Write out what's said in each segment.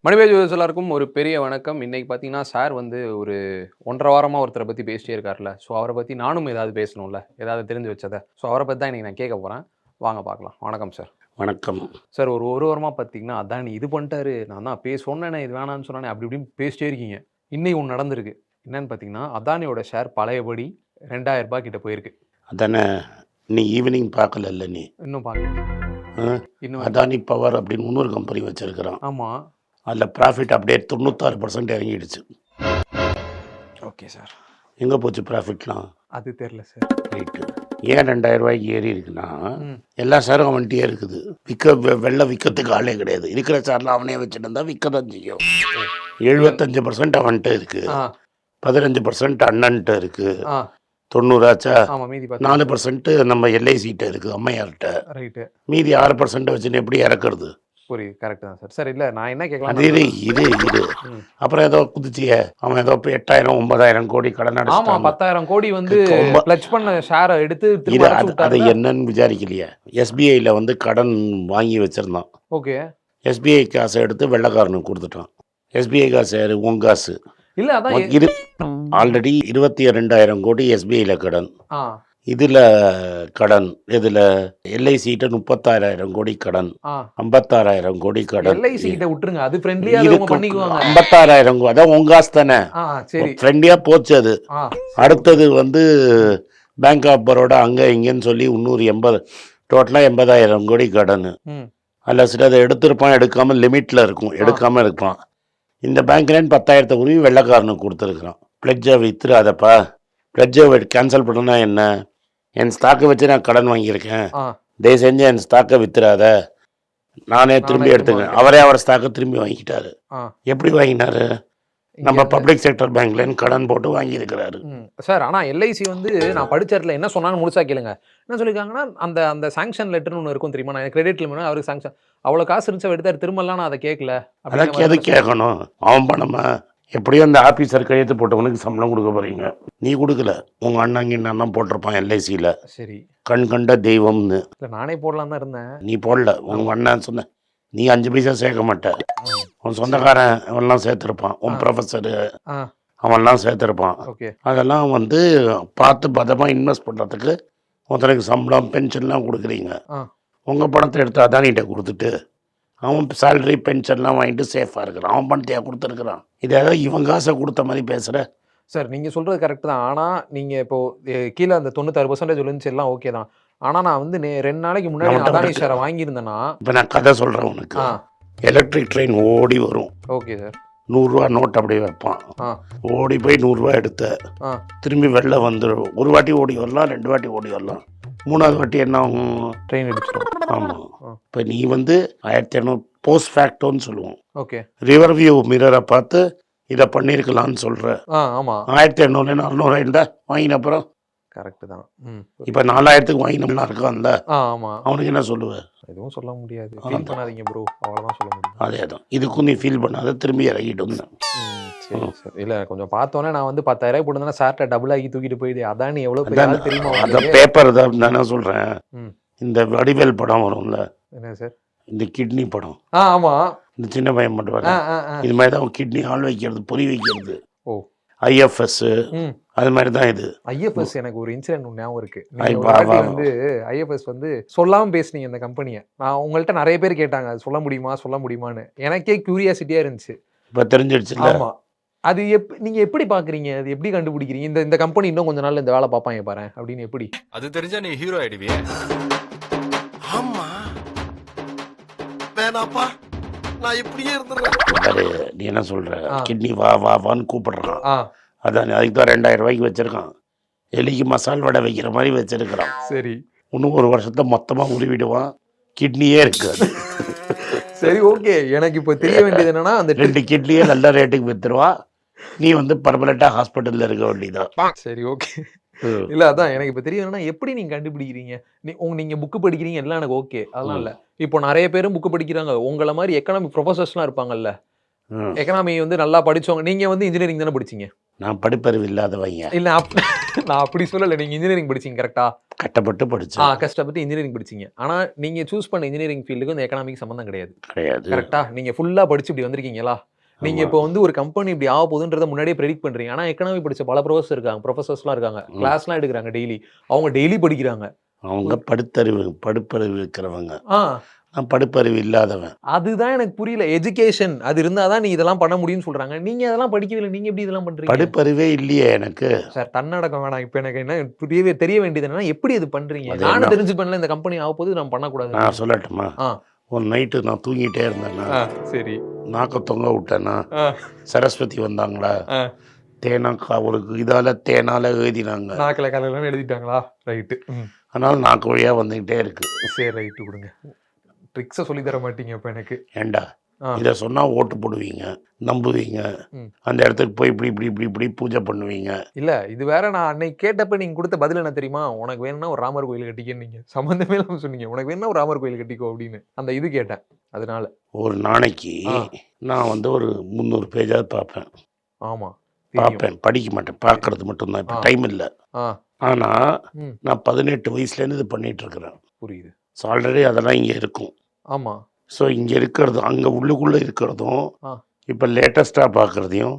மணிமேஜ் எல்லாருக்கும் ஒரு பெரிய வணக்கம். இன்னைக்கு பார்த்தீங்கன்னா, சார் வந்து ஒரு 1½ வாரமா ஒருத்தர பத்தி பேசிட்டே இருக்கார்ல. ஸோ, அவர பத்தி நானும் ஏதாவது பேசணும்ல. ஏதாவது தெரிஞ்சு வச்சத. ஸோ, அவர பத்தி தான் இன்னைக்கு நான் கேட்க போறேன். வாங்க பார்க்கலாம். வணக்கம் சார். வணக்கம். சார் ஒரு வாரமா பார்த்தீங்கன்னா, அதானி இது பண்ணிட்டாரு. நான் தான் சொன்னேனே, இது வேணான்னு சொன்னேனே, அப்படி இப்படின்னு பேசிட்டே இருக்கீங்க. இன்னைக்கு ஒண்ணு நடந்திருக்கு. என்னன்னு பார்த்தீங்கன்னா, அதானியோட ஷேர் பழையபடி ரூ. 2000 கிட்ட போயிருக்கு. அதானே நீ ஈவினிங் பார்க்கலல்ல நீ? இன்னும் பார்க்கல. இன்னும் அதானி பவர் அப்படின்னு இன்னொரு கம்பெனி வச்சிருக்கிறான். ஆமா. அதில் ப்ராஃபிட் அப்படியே 96% இறங்கிடுச்சு. Okay sir. எங்கே போச்சு ப்ராஃபிட்லாம்? அது தெரியல சார். ரைட்டு. ஏன் 2000 ஏறி இருக்குன்னா, எல்லா ஷேரும் அவன்கிட்டயே இருக்குது. வெள்ளை விற்கிறதுக்கு ஆளே கிடையாது. இருக்கிற ஷேர்லாம் அவனே வச்சுட்டு இருந்தா விற்க தான் செய்யும். 75% அவன்கிட்ட இருக்கு, 15% அண்ணன்ட்ட இருக்கு, 90 ஆச்சா, 4% நம்ம எல்ஐசிட்ட இருக்குது அம்மையார்கிட்ட. ரைட்டு. மீதி 6% வச்சுன்னு எப்படி இறக்குறது? புரியுது. கரெக்ட் தான் சார். சார் இல்ல நான் என்ன கேட்கலாம், இது அப்புறம் ஏதோ குதிச்சிய அவன் ஏதோ 8000 9000 கோடி கடன் அடைச்சான். ஆமா, 10,000 கோடி வந்து பிளட்ஜ் பண்ண ஷேரை எடுத்து அது என்னன்னு விசாரிக்கலையா? எஸ்பிஐல வந்து கடன் வாங்கி வச்சிருந்தான். ஓகே. எஸ்பிஐ காசை எடுத்து வெள்ளக்காரனுக்கு கொடுத்துட்டான். எஸ்பிஐ காசு யாரு? உன் காசு இல்ல. அதான் ஆல்ரெடி 22,000 கோடி எஸ்பிஐல கடன். இதுல கடன், இதுல எல்ஐசிட்ட 36,000 கோடி கடன், 56,000 கோடி கடன். எல்ஐசிட்ட விட்டுருங்க, அது ஃப்ரெண்ட்லியா அவங்க பண்ணிக்குவாங்க. 56,000 அதான் உங்க காசு தானே, ஃப்ரெண்ட்லியா போச்சு அது. அடுத்தது வந்து பேங்க் ஆஃப் பரோடா அங்க இங்கன்னு சொல்லி இன்னொரு 80, டோட்டலா 80,000 கோடி கடன். அல்ல சரி, அதை எடுத்திருப்பான், எடுக்காம லிமிட்ல இருக்கும், எடுக்காம இருப்பான். இந்த பேங்க் லைன் 10,000 உருவி வெள்ளக்காரனுக்கு கொடுத்துருக்குறான். பிளட்ஜை வித்துறாதப்பா, பிளட்ஜை கேன்சல் பண்ணனா என்ன, என் ஸ்டாக்கை வச்சு நான் கடன் வாங்கியிருக்கேன், தயவு செஞ்சு என் ஸ்டாக்கை வித்துறாத, நானே திரும்பி எடுத்துக்கிறேன். அவரே அவர் ஸ்டாக்கை திரும்பி வாங்கிட்டாரு. எப்படி வாங்கினாரு? நம்ம பப்ளிக் செக்டர் பேங்க்ல கடன் போட்டு வாங்கியிருக்கிறாரு சார். ஆனால் எல்ஐசி வந்து நான் படிச்சதுல என்ன சொன்னான்னு முழுசா கேளுங்க. என்ன சொல்லியிருக்காங்கன்னா, அந்த அந்த சாங்ஷன் லெட்டர்னு ஒன்று இருக்கும் தெரியுமா? நான் கிரெடிட் லிமிட் அவருக்கு சாங்ஷன் அவ்வளோ காசு இருந்துச்சு எடுத்தாரு, திரும்பலாம் நான் அதை கேட்கல. அதான் எது கேட்கணும்? அவன் பணமா? எப்படியும் அந்த ஆஃபீஸர் கையெழுத்து போட்டவனுக்கு சம்பளம் கொடுக்க போறீங்க. நீ கொடுக்கல, உங்க அண்ணாங்க என்னென்ன போட்டிருப்பான் எல்ஐசியில். சரி, கண் கண்ட தெய்வம்னு. நானே போடலாம் தான் இருந்தேன். நீ போடல, உங்க அண்ணன் சொன்ன. நீ 5 பைசா சேர்க்க மாட்ட. உன் சொந்தக்காரன் அவன்லாம் சேர்த்துருப்பான், உன் ப்ரொஃபஸரு அவன்லாம் சேர்த்துருப்பான். அதெல்லாம் வந்து பார்த்து பதமா இன்வெஸ்ட் பண்ணுறதுக்கு ஒருத்தனுக்கு சம்பளம் பென்ஷன்லாம் கொடுக்குறீங்க. உங்கள் பணத்தை எடுத்து அதானிகிட்ட கொடுத்துட்டு அவன் சேலரி பென்ஷன்லாம் வாங்கிட்டு சேஃபாக இருக்கிறான். அவன் பணத்தையாக கொடுத்துருக்குறான். இது ஏதாவது இவன் காசை கொடுத்த மாதிரி பேசுகிற சார். நீங்கள் சொல்கிறது கரெக்ட் தான். ஆனால் நீங்கள் இப்போது கீழே அந்த 96% விழுந்துச்சு, எல்லாம் ஓகே தான். ஆனால் நான் வந்து 2 நாளைக்கு முன்னாடி அதானி ஷேரை வாங்கியிருந்தேன்னா, இப்போ நான் கதை சொல்கிறேன் உனக்கு. எலக்ட்ரிக் ட்ரெயின் ஓடி வரும். Okay sir. 100 ரூபா நோட் அப்படியே வைப்பான். ஓடி போய் 100 ரூபா எடுத்த திரும்பி வெளில வந்துடும். ஒரு வாட்டி ஓடி வரலாம், 2 வாட்டி ஓடி வரலாம், 3வது வாட்டி என்ன ஆகும்? ட்ரெயின் அடிச்சிடும். ஆமாம். இப்போ நீ வந்து 1500 போஸ்ட் ஃபேக்டோன்னு சொல்லுவோம். ஓகே. ரிவர் வியூ மிரரை பார்த்து இதை பண்ணியிருக்கலான்னு சொல்கிற. ஆமாம். 1500 400 இருந்தா வாங்கின அப்புறம் கரெக்டு தான். இப்போ 4000க்கு வாங்கினோம்னா இருக்கான்ல. ஆமாம். அவனுக்கு என்ன சொல்லுவேன்? எதுவும் சொல்ல முடியாது. ஃபீல் பண்ணாதீங்க ப்ரோ, அவ்வளோதான் சொல்ல முடியும். அதே தான், இதுக்கும் நீ ஃபீல் பண்ணாத, திரும்பி இறங்கிட்டு. சரி சார். இல்லை, கொஞ்சம் பார்த்தோன்னே நான் வந்து 10,000 போட்டுருந்தேன், சார்ட்ட டபுள் ஆகி தூக்கிட்டு போயிடு. அதானி எவ்வளோ தெரியுமா? அந்த பேப்பர் தான் நான் சொல்கிறேன். இந்த வடிவேல் படம் வரும்ல. என்ன சார்? இந்த கிட்னி படம். ஆமாம். இந்த சின்ன பையன் பண்ணுவாங்க. இது மாதிரி தான் கிட்னி ஆள் வைக்கிறது, பொறி வைக்கிறது. ஓ, ஐஎஃப்எஸ் அது மாதிரி தான் இது. ஐஎஃப்எஸ் எனக்கு ஒரு இன்சிடென்ட் ஞாபகம் இருக்கு. வந்து ஐஎஃப்எஸ் வந்து சொல்லாமல் பேசுனீங்க இந்த கம்பெனியை. நான் உங்கள்கிட்ட நிறைய பேர் கேட்டாங்க, அது சொல்ல முடியுமான்னு. எனக்கே கியூரியாசிட்டியாக இருந்துச்சு. இப்போ தெரிஞ்சிடுச்சு. ஆமாம். அது நீங்கள் எப்படி பார்க்குறீங்க? அது எப்படி கண்டுபிடிக்கிறீங்க? இந்த கம்பெனி இன்னும் கொஞ்ச நாள் இந்த வேலை பார்ப்பாங்க பாரு அப்படின்னு எப்படி? அது தெரிஞ்சா நீ ஹீரோ ஆயிடுவியே. ஆமா, வேணாப்பா, நான் இப்படியே இருந்துறேன். நீ என்ன சொல்ற? கிட்னி வான்னு கூப்பிடுறான். அதான் அதுக்கு தான் 2000 ரூபாய்க்கு வச்சிருக்கான். எலிக்கு மசால் வடை வைக்கிற மாதிரி வச்சிருக்கிறான். சரி, இன்னும் 1 வருஷத்தை மொத்தமாக உருவிடுவான், கிட்னியே இருக்காது. சரி, ஓகே. எனக்கு இப்போ தெரிய வேண்டியது என்னன்னா, அந்த 2 கிட்னியே நல்ல ரேட்டுக்கு வித்துருவான். நீ வந்து பர்மனெண்ட்டாக ஹாஸ்பிட்டலில் இருக்க வேண்டியதான். சரி, ஓகே. இல்லை, அதான் எனக்கு இப்போ தெரிய வேணும்னா, எப்படி நீங்கள் கண்டுபிடிக்கிறீங்க? நீங்கள் புக்கு படிக்கிறீங்க எல்லாம் எனக்கு ஓகே, அதெல்லாம் இல்லை. இப்போ நிறைய பேரும் புக்கு படிக்கிறாங்க. உங்களை மாதிரி எக்கனாமிக் ப்ரொஃபஸர்ஸ்லாம் இருப்பாங்கல்ல, எக்கனாமி வந்து நல்லா படிச்சவங்க. நீங்கள் வந்து இன்ஜினியரிங் தானே படிச்சீங்க? நான் படிப்பறிவு இல்லாதவங்க. இல்லை, நான் அப்படி சொல்லலை. நீங்கள் இன்ஜினியரிங் படிச்சீங்க கரெக்டா? கட்டப்பட்டு படிச்சேன். கஷ்டப்பட்டு இன்ஜினியரிங் படிச்சீங்க. ஆனா நீங்க சூஸ் பண்ண இன்ஜினியரிங் ஃபீல்டுக்கு இந்த எக்கனாமிக் சம்மந்தம் கிடையாது. கிடையாது. கரெக்ட்டா? நீங்க ஃபுல்லா படிச்சு இப்படி வந்திருக்கீங்களா? நீங்க இப்போ வந்து ஒரு கம்பெனி இப்படி ஆக போகுதுன்றத முன்னாடியே பிரெடிக்ட் பண்றீங்க. ஆனா எக்கனாமிக் படிச்ச பல ப்ரொஃபசர்ஸ்லாம் இருக்காங்க. கிளாஸ்லாம் எடுக்குறாங்க டெய்லி. அவங்க டெய்லி படிக்கிறாங்க. அவங்க படுப்பறிவு இருக்கிறவங்க. ஆ நான் படுப்பறிவு இல்லாதவன். அதுதான் எனக்கு புரியல. எஜுகேஷன் அது இருந்தா தான் நீ இதெல்லாம் பண்ண முடியும்னு சொல்றாங்க. நீங்க அதெல்லாம் படிக்கவே இல்ல. நீங்க எப்படி இதெல்லாம் பண்றீங்க? படுப்பறிவே இல்லையே எனக்கு. சார் தன்னடக்கம் வேணாம். இப்ப எனக்கு என்ன தெரிய வேண்டியது என்னன்னா, எப்படி இது பண்றீங்க? அது நானும் என்ன? தெரிஞ்சுப்பேன்ல இந்த கம்பெனி ஆகப்போகுது நம்ம பண்ணக்கூடாது. நான் சொல்லட்டுமா? ஆ ஒரு நைட்டு நான் தூங்கிட்டே இருந்தேன்னா, சரி. நாக்க தொங்க விட்டேன்னா, ஆ சரஸ்வதி வந்தாங்களா, ஆ ஒரு தேனால எழுதினாங்க. நாக்கில கலர்லாம் எழுதிட்டாங்களா? ரைட்டு. அதனால நாக்கு வழியா வந்துகிட்டே இருக்கு. சரி ரைட்டு கொடுங்க. ட்ரிக்ஸை சொல்லி தர மாட்டீங்க இப்ப எனக்கு. ஏண்டா இதை சொன்னா ஓட்டு போடுவீங்க, நம்புவீங்க, அந்த இடத்துக்கு போய் இப்படி பூஜை பண்ணுவீங்க. இல்ல இது வேற. நான் அன்னைக்கு கேட்டப்ப நீங்க கொடுத்த பதில் என்ன தெரியுமா? உனக்கு வேணும்னா ஒரு ராமர் கோயில் கட்டிக்கன்னு நீங்க சம்பந்தமே இல்லாம சொன்னீங்க. உனக்கு வேணும்னா ஒரு ராமர் கோயில் கட்டிக்கோ அப்படின்னு. அந்த இது கேட்டேன். அதனால ஒரு நாளைக்கு நான் வந்து ஒரு 300 பேஜாவது பார்ப்பேன். ஆமா பார்ப்பேன், படிக்க மாட்டேன், பார்க்கறது மட்டும்தான். இப்போ டைம் இல்லை. ஆனா நான் 18 வயசுலேருந்து இது பண்ணிட்டு இருக்கிறேன். புரியுது. ஸோ ஆல்ரெடி அதெல்லாம் இங்கே இருக்கும். ஆமா. ஸோ இங்கே இருக்கிறது அங்கே உள்ளுக்குள்ளே இருக்கிறதும் இப்போ லேட்டஸ்ட்டாக பார்க்குறதையும்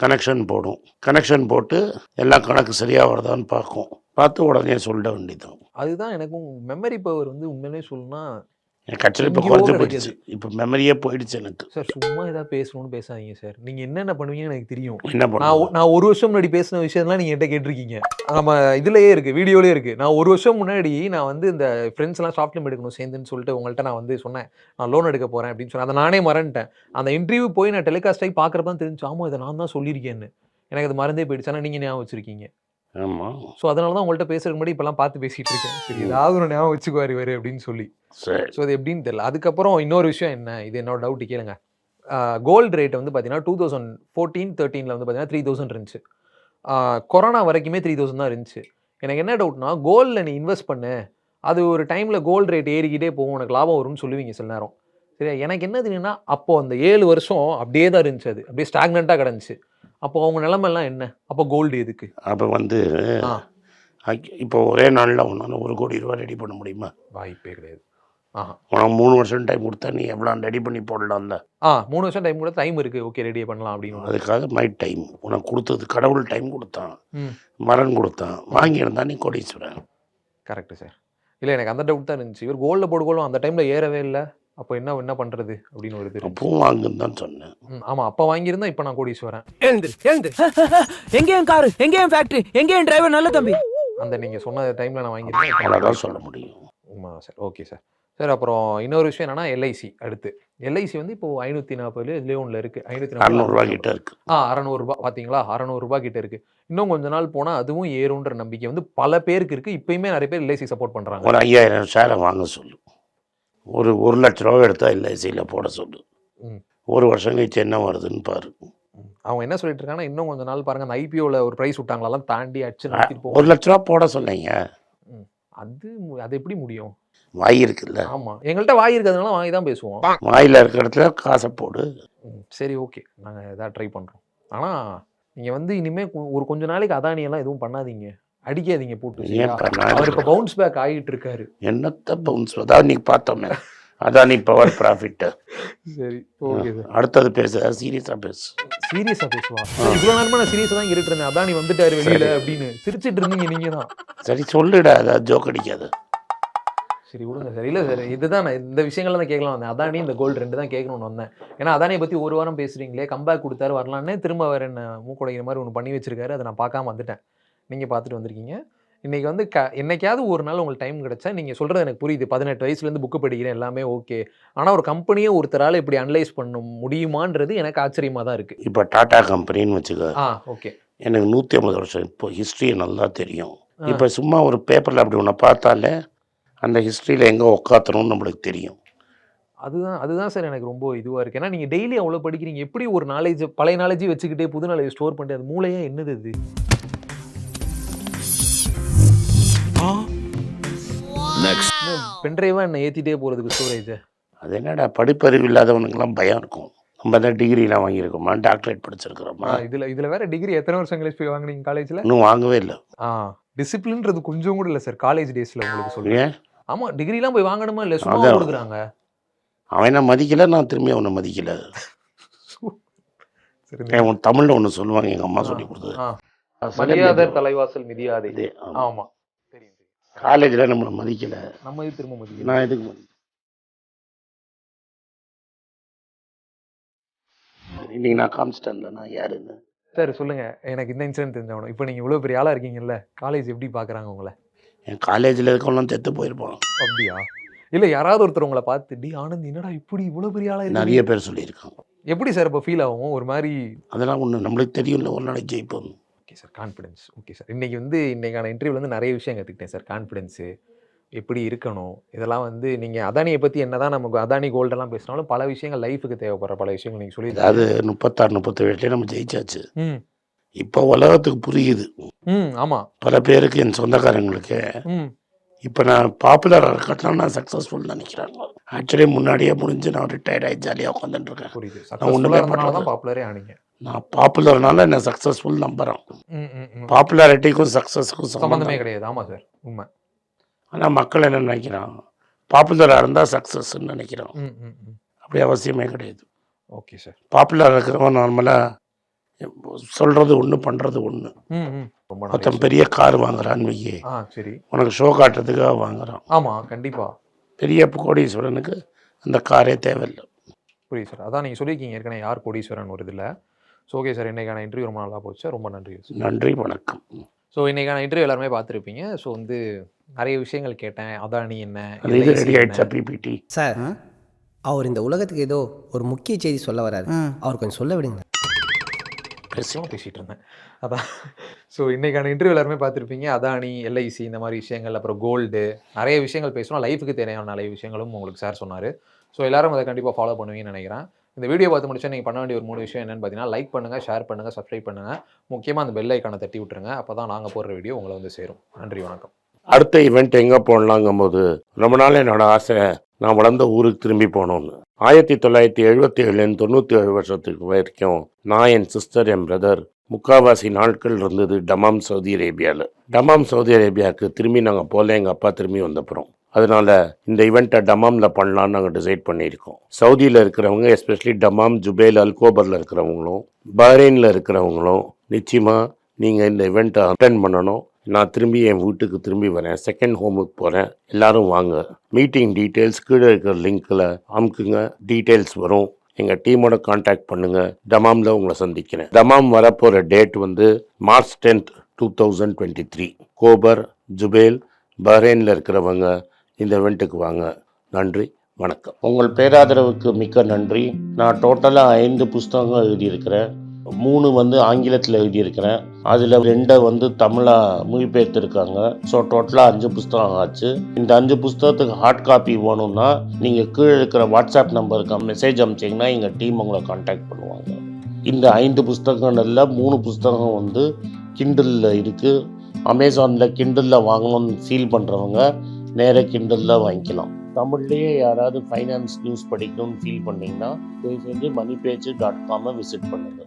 கனெக்ஷன் போடும். கனெக்ஷன் போட்டு எல்லாம் கணக்கு சரியாக வருதான்னு பார்க்கும். பார்த்து உடனே சொல்லிட வேண்டியதான். அதுதான் எனக்கும் மெமரி பவர் வந்து உண்மையிலே சொல்லணும்னா எனக்கு ஆக்சுவலி இப்போ குறைஞ்சி போயிடுச்சு. இப்போ மெமரியே போயிடுச்சு எனக்கு. சார் சும்மா ஏதாவது பேசணும்னு பேசாதீங்க சார். நீங்க என்னென்ன பண்ணுவீங்கன்னு எனக்கு தெரியும். என்ன பண்ணுவோம்? நான் ஒரு வருஷம் முன்னாடி பேசின விஷயம்லாம் நீங்க என்கிட்ட கேட்டிருக்கீங்க. நம்ம இதுலயே இருக்கு, வீடியோலயே இருக்கு. நான் ஒரு வருஷம் முன்னாடி நான் வந்து இந்த ஃப்ரெண்ட்ஸ் எல்லாம் ஷார்ட் ஃபிலிம் எடுக்கணும் சேர்ந்துன்னு சொல்லிட்டு உங்கள்கிட்ட நான் வந்து சொன்னேன். நான் லோன் எடுக்க போறேன் அப்படின்னு சொன்னேன். அதை நானே மறந்துட்டேன். அந்த இன்டர்வியூ போய் நான் டெலிகாஸ்ட் ஆகி பார்க்குறப்ப தான் தெரிஞ்சு, ஆமா இதை நான் தான் சொல்லியிருக்கேன்னு. எனக்கு அது மறந்தே போயிடுச்சு. ஆனால் நீங்க ஞாபகம் வச்சிருக்கீங்க. ஆமாம். ஸோ அதனால தான் உங்கள்கிட்ட பேசுறதுக்கு முன்னாடி இப்பெல்லாம் பார்த்து பேசிட்டு இருக்கேன். சரி ஏதாவது ஒரு ஞாபகம் வச்சுக்குவார் இவர் அப்படின்னு சொல்லி. சரி. ஸோ அது எப்படின்னு தெரியல. அதுக்கப்புறம் இன்னொரு விஷயம் என்ன, இது என்னோட டவுட் கேளுங்க. கோல்டு ரேட் வந்து பார்த்தீங்கன்னா 2014-13 வந்து பார்த்தீங்கன்னா 3000 இருந்துச்சு. கொரோனா வரைக்குமே 3000 தான் இருந்துச்சு. எனக்கு என்ன டவுட்னா, கோல்டில் நீ இன்வெஸ்ட் பண்ணு, அது ஒரு டைமில் கோல்டு ரேட் ஏறிக்கிட்டே போகும், உனக்கு லாபம் வரும்னு சொல்லுவீங்க சில நேரம். சரியா? எனக்கு என்ன தெரியும்னா, அப்போ அந்த 7 வருஷம் அப்படியே தான் இருந்துச்சு. அது அப்படியே ஸ்டாக்னண்ட்டாக கிடந்துச்சு. அப்போ அவங்க நிலைமைலாம் என்ன? அப்போ கோல்டு எதுக்கு? அப்போ வந்து இப்போ ஒரே நாளில் ஒன்றால் 1 கோடி ரூபா ரெடி பண்ண முடியுமா? வாய்ப்பே கிடையாது. உனக்கு 3 வருஷம் டைம் கொடுத்தா நீ எவ்வளோ ரெடி பண்ணி போடலாம்ல? 3 வருஷம் டைம் கூட டைம் இருக்குது. ஓகே ரெடியே பண்ணலாம் அப்படின்னு. அதுக்காக மை டைம் உனக்கு கொடுத்தது. கடவுள் டைம் கொடுத்தான், மரம் கொடுத்தான், வாங்கியிருந்தா நீ கோடீஸ்வரன். Correct sir. இல்லை எனக்கு அந்த டவுட் தான் இருந்துச்சு. இவர் கோல்டில் போடுகோலும் அந்த டைமில் ஏறவே இல்லை. அப்போ என்ன பண்ணுறது அப்படின்னு ஒரு இது. அப்பவும் வாங்குன்னு தான் சொன்னேன். ஆமாம் அப்போ வாங்கியிருந்தா இப்போ நான் கோடீஸ்வரன். எங்கேயும் காரு, எங்கேயும் ஃபேக்ட்ரி, எங்கேயும் டிரைவர் நல்ல தம்பி. அந்த நீங்கள் சொன்ன டைமில் நான் வாங்கியிருந்தேன். அவ்வளோதான் சொல்ல முடியும். ஆமாம் சார். Okay sir. சார் அப்புறம் இன்னொரு விஷயம் என்னன்னா, எல்ஐசி அடுத்து. எல்ஐசி வந்து இப்போ 540 இதுலேயே ஒன்றில் இருக்குது. 600 கிட்ட இருக்கு. 600 பார்த்தீங்களா? 600 கிட்ட இருக்குது. இன்னும் கொஞ்ச நாள் போனால் அதுவும் ஏறுன்ற நம்பிக்கை வந்து பல பேருக்கு இருக்குது. இப்போயுமே நிறைய பேர் எல்ஐசி சப்போர்ட் பண்ணுறாங்க. ஒரு 5000 ஷேரை வாங்க சொல்லு. ஒரு 1 லட்ச ரூபா எடுத்தா எல்ஐசியில் போட சொல்லு. 1 வருஷம் கழிச்சு என்ன வருதுன்னு பாரு. அவங்க என்ன சொல்லிட்டு இருக்காங்கன்னா, இன்னும் கொஞ்ச நாள் பாருங்க, அந்த ஐபிஓவில் ஒரு ப்ரைஸ் விட்டாங்களெல்லாம் தாண்டி அடிச்சு 1 லட்ச ரூபா போட சொன்னீங்க. அது எப்படி முடியும்? வாய் இருக்குல்ல. ஆமா எங்கள்கிட்ட வாய் இருக்கிறதுனால வாங்கி தான் பேசுவோம். வாயில் இருக்கிற இடத்துல காசை போடு. சரி ஓகே நாங்கள் எதாவது ட்ரை பண்ணுறோம். ஆனால் நீங்கள் வந்து இனிமேல் ஒரு கொஞ்ச நாளைக்கு அதானியெல்லாம் எதுவும் பண்ணாதீங்க, அடிக்காதீங்க போட்டு. அவர் இப்போ பவுன்ஸ் பேக் ஆகிட்டு இருக்காரு. என்னத்த பவுன்ஸ்? அதான் நீ பார்த்தோமே, அதான் நீ பவர் ப்ராஃபிட். சரி ஓகே சார். அடுத்தது பேச சீரியஸாக பேசு. சீரியஸாக பேசுவா? இவ்வளோ நேரமா நான் சீரியஸாக தான் இருட்டு இருந்தேன். அதானி வந்துட்டாரு வெளியில அப்படின்னு சிரிச்சிட்டு இருந்தீங்க நீங்கள் தான். சரி சொல்லுடா, அதான் ஜோக் அடிக்காது. சரி விடுங்க சார். இல்லை சார் இதுதான் நான் இந்த விஷயங்கள்லாம் தான் கேட்கலாம் வந்தேன். அதானி இந்த கோல்டு 2 தான் கேட்கணும்னு வந்தேன். ஏன்னா அதானியை பற்றி ஒரு வாரம் பேசுகிறீங்களே, கம்பேக் கொடுத்தாரு வரலான்னு திரும்ப வேறு என்ன மூக்குடைக்கிற மாதிரி ஒன்று பண்ணி வச்சிருக்காரு. அதை நான் பார்க்காம வந்துட்டேன். நீங்கள் பார்த்துட்டு வந்திருக்கீங்க. இன்றைக்கி வந்து என்னைக்காவது ஒரு நாள் உங்களுக்கு டைம் கிடச்சா, நீங்கள் சொல்கிறது எனக்கு புரியுது. 18 வயசுலேருந்து புக்கு படிக்கிறேன் எல்லாமே ஓகே. ஆனால் ஒரு கம்பெனியை ஒருத்தரால் இப்படி அனலைஸ் பண்ண முடியுமான்றது எனக்கு ஆச்சரியமாக தான் இருக்குது. இப்போ டாடா கம்பெனின்னு வச்சுக்க. ஓகே. எனக்கு 150 வருஷம் இப்போ ஹிஸ்ட்ரி நல்லா தெரியும். இப்போ சும்மா ஒரு பேப்பரில் அப்படி ஒன்று பார்த்தாலே அந்த ஹிஸ்ட்ரியில் எங்கே உட்காத்தணும்னு நம்மளுக்கு தெரியும். அதுதான் சார் எனக்கு ரொம்ப இதுவாக இருக்குது. ஏன்னா நீங்கள் டெய்லி அவ்வளோ படிக்கிறீங்க, எப்படி ஒரு நாலேஜ் பழைய நாலேஜ் வச்சுக்கிட்டே புது நாலேஜ் ஸ்டோர் பண்ணிட்டு அது மூளையே என்னது அது? பென்ட்ரைவாக என்ன ஏற்றிட்டே போகிறதுக்கு ஸ்டோரேஜ். அது என்னடா படிப்பறிவு இல்லாதவனுக்கெல்லாம் பயம் இருக்கும். நம்ம தான் டிகிரிலாம் வாங்கியிருக்கோமா, டாக்டரேட் படிச்சிருக்கிறோமா. இதில் வேற டிகிரி எத்தனை வருஷம் கழிச்சு போய் வாங்கினீங்க காலேஜில்? இன்னும் வாங்கவே இல்லை. டிசிப்ளின்றது கொஞ்சம் கூட இல்ல சார் காலேஜ் டேஸ்ல உங்களுக்கு சொல்றேன். ஏன் ஆமா, டிகிரிலாம் போய் வாங்கணுமா இல்ல சும்மா அதான். குடுக்குறாங்க. அவனை மதிக்கல, நான் திரும்பி அவனை மதிக்கல. சரி. உன் தமிழ்ல ஒன்று சொல்லுவாங்க, எங்கள் அம்மா சொல்லி கொடுத்தது. மரியாதர் தலைவாசல் மிதியாதே. அதே, ஆமா. ஆமா. தெரியும். காலேஜில் நம்மளை மதிக்கல, நம்ம இது திரும்ப மதிக்கணும். நான் எதுக்கு மதிக்க? இன்னைக்கு நான் காமிச்சிட்டேன்ல நான் யாருன்னு. சார் சொல்லுங்க, எனக்கு இந்த இன்சிடென்ட் தெரிஞ்சவனும். இப்போ நீங்க இவ்வளவு பெரிய ஆளா இருக்கீங்கல்ல, காலேஜ் எப்படி பாக்குறாங்க உங்களை? என் காலேஜில் இருக்கவங்களாம் செத்து போயிருப்பான். அப்படியா? இல்ல யாராவது ஒருத்தர் உங்களை பார்த்து, டி ஆனந்த் என்னடா இப்படி இவ்வளவு பெரிய ஆளா இருக்கீங்க? நிறைய பேர் சொல்லியிருக்காங்க. எப்படி சார் இப்போ ஃபீல் ஆகும்? ஒரு மாதிரி அதெல்லாம் ஒன்று நம்மளுக்கு தெரியும்ல, ஒரு நாளைக்கு ஜெயிப்போம். Okay sir, confidence. Okay sir, இன்னைக்கான இன்டர்வியூல வந்து நிறைய விஷயம் கற்றுக்கிட்டேன் சார். கான்ஃபிடன்ஸு எப்படி இருக்கணும், இதெல்லாம் வந்து நீங்கள் அதானியை பற்றி என்னதான் நமக்கு அதானி கோல்டெல்லாம் பேசினாலும் பல விஷயங்கள் லைஃபுக்கு தேவைப்படுற பல விஷயங்கள் நீங்கள் சொல்லி. அதாவது 36-37 நம்ம ஜெயிச்சாச்சு. ம் இப்போ உலகத்துக்கு புரியுது. ஆமாம். பல பேருக்கு, என் சொந்தக்காரங்களுக்கு இப்போ நான் பாப்புலராக இருக்கட்டும், நான் சக்ஸஸ்ஃபுல் நினைக்கிறாங்க. ஆக்சுவலி முன்னாடியே முடிஞ்சு நான் ரிட்டையர்ட் ஆகி ஜாலியாக உட்காந்துட்டு இருக்கேன். புரியுது. நான் ஒன்றுமே தான் பாப்புலரே ஆனீங்க. நான் பாப்புலர்னால என்ன சக்ஸஸ்ஃபுல் நம்புகிறேன். பாப்புலாரிட்டிக்கும் சக்ஸஸுக்கும் சம்மந்தமே கிடையாது. ஆமாம் சார், உண்மை. ஆனால் மக்கள் என்ன நினைக்கிறான், பாப்புலராக இருந்தால் சக்ஸஸ்ன்னு நினைக்கிறான். அப்படி அவசியமே கிடையாது. Okay sir. பாப்புலராக இருக்கிறவன் நார்மலாக சொல்கிறது ஒன்று, பண்ணுறது ஒன்று. ஒருத்தன் பெரிய கார் வாங்குறான்னு வையே, சரி, உனக்கு ஷோ காட்டுறதுக்காக வாங்குறான். ஆமாம், கண்டிப்பாக. பெரிய கோடீஸ்வரனுக்கு அந்த காரே தேவையில்லை. புரியுது சார். அதான் நீங்கள் சொல்லியிருக்கீங்க ஏற்கனவே, யார் கோடீஸ்வரன் ஒரு இதில். ஸோ ஓகே சார், இன்றைக்கான இன்டர்வியூ ரொம்ப நல்லா போச்சு. ரொம்ப நன்றி. நன்றி, வணக்கம். ஸோ இன்றைக்கான இன்டர்வியூ எல்லாருமே பார்த்துருப்பீங்க. ஸோ வந்து நிறைய விஷயங்கள் கேட்டேன். அதானி என்ன, இது ரெடி ஆயிடுச்சா பிபிடி? சார், அவர் இந்த உலகத்துக்கு ஏதோ ஒரு முக்கிய செய்தி சொல்ல வராரு, அவர் கொஞ்சம் சொல்ல விடுங்க. பேசிகிட்டு இருந்தேன் அதான். ஸோ இன்றைக்கான இன்டர்வியூ எல்லாருமே பார்த்துருப்பீங்க. அதானி, எல்ஐசி, இந்த மாதிரி விஷயங்கள், அப்புறம் கோல்டு, நிறைய விஷயங்கள் பேசணும். லைஃபுக்கு தேவையான நிறைய விஷயங்களும் உங்களுக்கு சார் சொன்னார். ஸோ எல்லாரும் அதை கண்டிப்பாக ஃபாலோ பண்ணுவீங்கன்னு நினைக்கிறேன். இந்த வீடியோ பார்த்து முடிச்சா நீங்கள் பண்ண வேண்டிய ஒரு 3 விஷயம் என்னென்னு பார்த்தீங்கன்னா, லைக் பண்ணுங்கள், ஷேர் பண்ணுங்கள், சப்ஸ்கிரைப் பண்ணுங்கள். முக்கியமாக அந்த பெல் ஐக்கானை தட்டி விட்டுருங்க. அப்போ தான் நாங்கள் போடுற வீடியோ உங்களை வந்து சேரும். நன்றி, வணக்கம். அடுத்த ஈவெண்ட் எங்கே போடலாங்கும் போது ரொம்ப நாள் என்னோட ஆசை, நான் வளர்ந்த ஊருக்கு திரும்பி போகணுன்னு. 1977 97 வருஷத்துக்கு வரைக்கும் நான், என் சிஸ்டர், என் பிரதர் முக்கால்வாசி நாட்கள் இருந்தது டமாம், சவுதி அரேபியாவில். டமாம், சவுதி அரேபியாவுக்கு திரும்பி நாங்கள் போகல, எங்கள் அப்பா திரும்பி வந்தப்புறம். அதனால் இந்த ஈவெண்ட்டை டமாமில் பண்ணலான்னு நாங்கள் டிசைட் பண்ணியிருக்கோம். சவுதியில் இருக்கிறவங்க, எஸ்பெஷலி டமாம், ஜுபேல், அல்கோபரில் இருக்கிறவங்களும், பஹ்ரைனில் இருக்கிறவங்களும் நிச்சயமாக நீங்கள் இந்த ஈவெண்ட்டை அட்டென்ட் பண்ணணும். நான் திரும்பி என் வீட்டுக்கு திரும்பி வரேன், செகண்ட் ஹோமுக்கு போகிறேன். எல்லாரும் வாங்க. மீட்டிங் டீட்டெயில்ஸ் கீழே இருக்கிற லிங்க்கில் அமுக்குங்க, டீட்டெயில்ஸ் வரும். எங்கள் டீமோட கான்டாக்ட் பண்ணுங்கள். டமாமில் உங்களை சந்திக்கிறேன். டமாம் வரப்போகிற டேட் வந்து March 10, 2023. கோபர், ஜுபேல், பஹ்ரைனில் இருக்கிறவங்க இந்த இவெண்ட்டுக்கு வாங்க. நன்றி, வணக்கம். உங்கள் பேராதரவுக்கு மிக்க நன்றி. நான் டோட்டலாக 5 புஸ்தகங்கள் எழுதியிருக்கிறேன். 3 வந்து ஆங்கிலத்தில் எழுதியிருக்கிறேன். அதில் 2 வந்து தமிழாக மொழிபெயர்த்துருக்காங்க. ஸோ டோட்டலாக 5 புஸ்தகம் ஆச்சு. இந்த 5 புஸ்தகத்துக்கு ஹார்ட் காப்பி வேணும்னா நீங்கள் கீழே இருக்கிற வாட்ஸ்அப் நம்பருக்கு மெசேஜ் அனுப்பிச்சிங்கன்னா எங்கள் டீம் உங்களை கான்டாக்ட் பண்ணுவாங்க. இந்த 5 புஸ்தகங்களில் 3 புஸ்தகம் வந்து கிண்டலில் இருக்குது. அமேசானில் கிண்டலில் வாங்கணும்னு ஃபீல் பண்ணுறவங்க நேராக கிண்டலில் வாங்கிக்கலாம். தமிழ்லேயே யாராவது ஃபைனான்ஸ் நியூஸ் படிக்கணும்னு ஃபீல் பண்ணிங்கன்னா தயவு செஞ்சு moneypage.com விசிட் பண்ணுங்கள்.